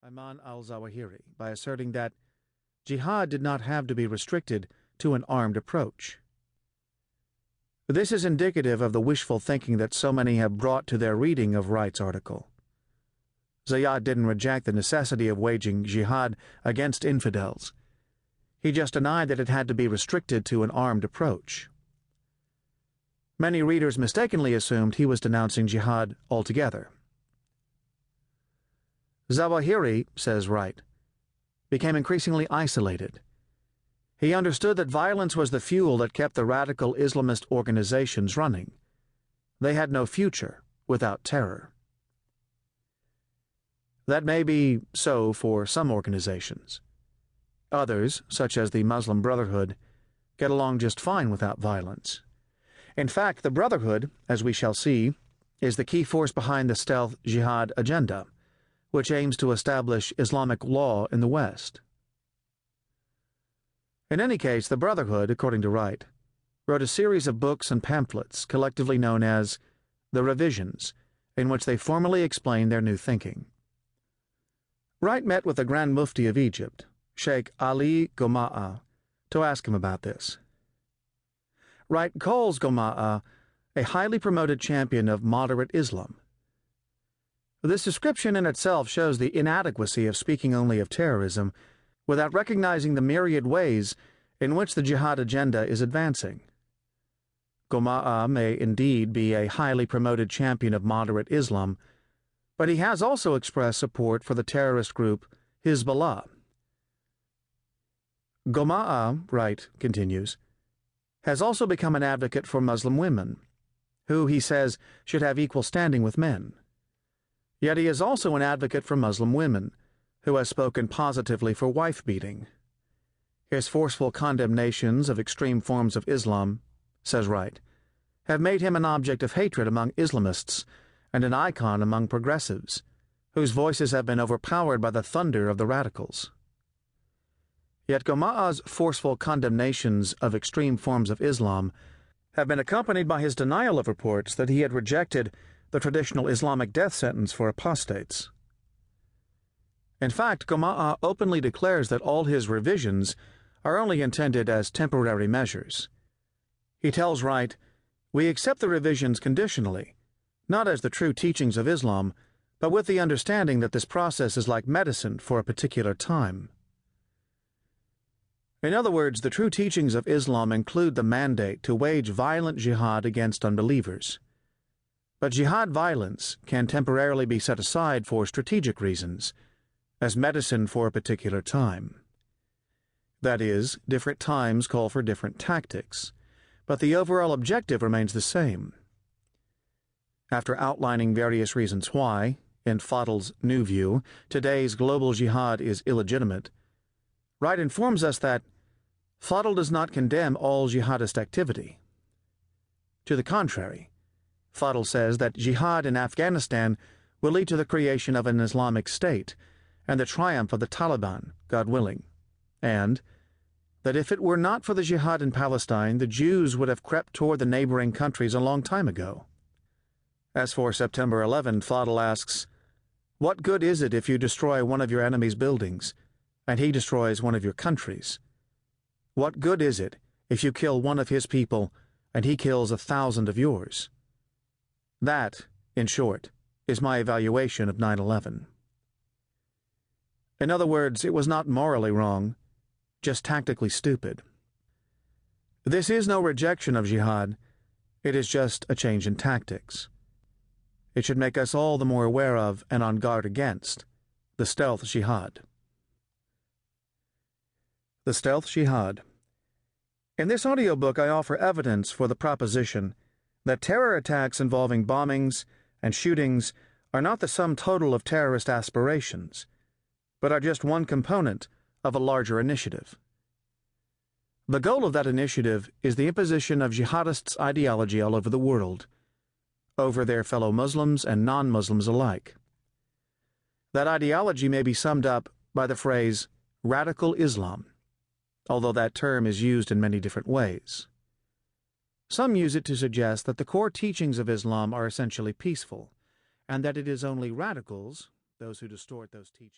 Ayman al-Zawahiri by asserting that jihad did not have to be restricted to an armed approach. This is indicative of the wishful thinking that so many have brought to their reading of Wright's article. Ziyad didn't reject the necessity of waging jihad against infidels. He just denied that it had to be restricted to an armed approach. Many readers mistakenly assumed he was denouncing jihad altogether. Zawahiri, says Wright, became increasingly isolated. He understood that violence was the fuel that kept the radical Islamist organizations running. They had no future without terror. That may be so for some organizations. Others, such as the Muslim Brotherhood, get along just fine without violence. In fact, the Brotherhood, as we shall see, is the key force behind the Stealth Jihad agenda, which aims to establish Islamic law in the West. In any case, the Brotherhood, according to Wright, wrote a series of books and pamphlets collectively known as the Revisions, in which they formally explained their new thinking. Wright met with the Grand Mufti of Egypt, Sheikh Ali Goma'a, to ask him about this. Wright calls Goma'a a highly promoted champion of moderate Islam. This description in itself shows the inadequacy of speaking only of terrorism without recognizing the myriad ways in which the jihad agenda is advancing. Goma'a may indeed be a highly promoted champion of moderate Islam, but he has also expressed support for the terrorist group Hezbollah. Goma'a, Wright continues, has also become an advocate for Muslim women, who, he says, should have equal standing with men. Yet he is also an advocate for Muslim women, who has spoken positively for wife-beating. His forceful condemnations of extreme forms of Islam, says Wright, have made him an object of hatred among Islamists and an icon among progressives, whose voices have been overpowered by the thunder of the radicals. Yet Goma'a's forceful condemnations of extreme forms of Islam have been accompanied by his denial of reports that he had rejected the traditional Islamic death sentence for apostates. In fact, Goma'a openly declares that all his revisions are only intended as temporary measures. He tells Wright, "We accept the revisions conditionally, not as the true teachings of Islam, but with the understanding that this process is like medicine for a particular time." In other words, the true teachings of Islam include the mandate to wage violent jihad against unbelievers. But jihad violence can temporarily be set aside for strategic reasons, as medicine for a particular time. That is, different times call for different tactics, but the overall objective remains the same. After outlining various reasons why, in Fadl's new view, today's global jihad is illegitimate, Wright informs us that Fadl does not condemn all jihadist activity. To the contrary, Fadl says that jihad in Afghanistan will lead to the creation of an Islamic State and the triumph of the Taliban, God willing, and that if it were not for the jihad in Palestine, the Jews would have crept toward the neighboring countries a long time ago. As for September 11, Fadl asks, "What good is it if you destroy one of your enemy's buildings, and he destroys one of your countries? What good is it if you kill one of his people, and he kills 1,000 of yours?" That, in short, is my evaluation of 9/11. In other words, it was not morally wrong, just tactically stupid. This is no rejection of jihad, it is just a change in tactics. It should make us all the more aware of and on guard against the Stealth Jihad. The Stealth Jihad. In this audiobook, I offer evidence for the proposition that terror attacks involving bombings and shootings are not the sum total of terrorist aspirations, but are just one component of a larger initiative. The goal of that initiative is the imposition of jihadists' ideology all over the world, over their fellow Muslims and non-Muslims alike. That ideology may be summed up by the phrase radical Islam, although that term is used in many different ways. Some use it to suggest that the core teachings of Islam are essentially peaceful, and that it is only radicals, those who distort those teachings,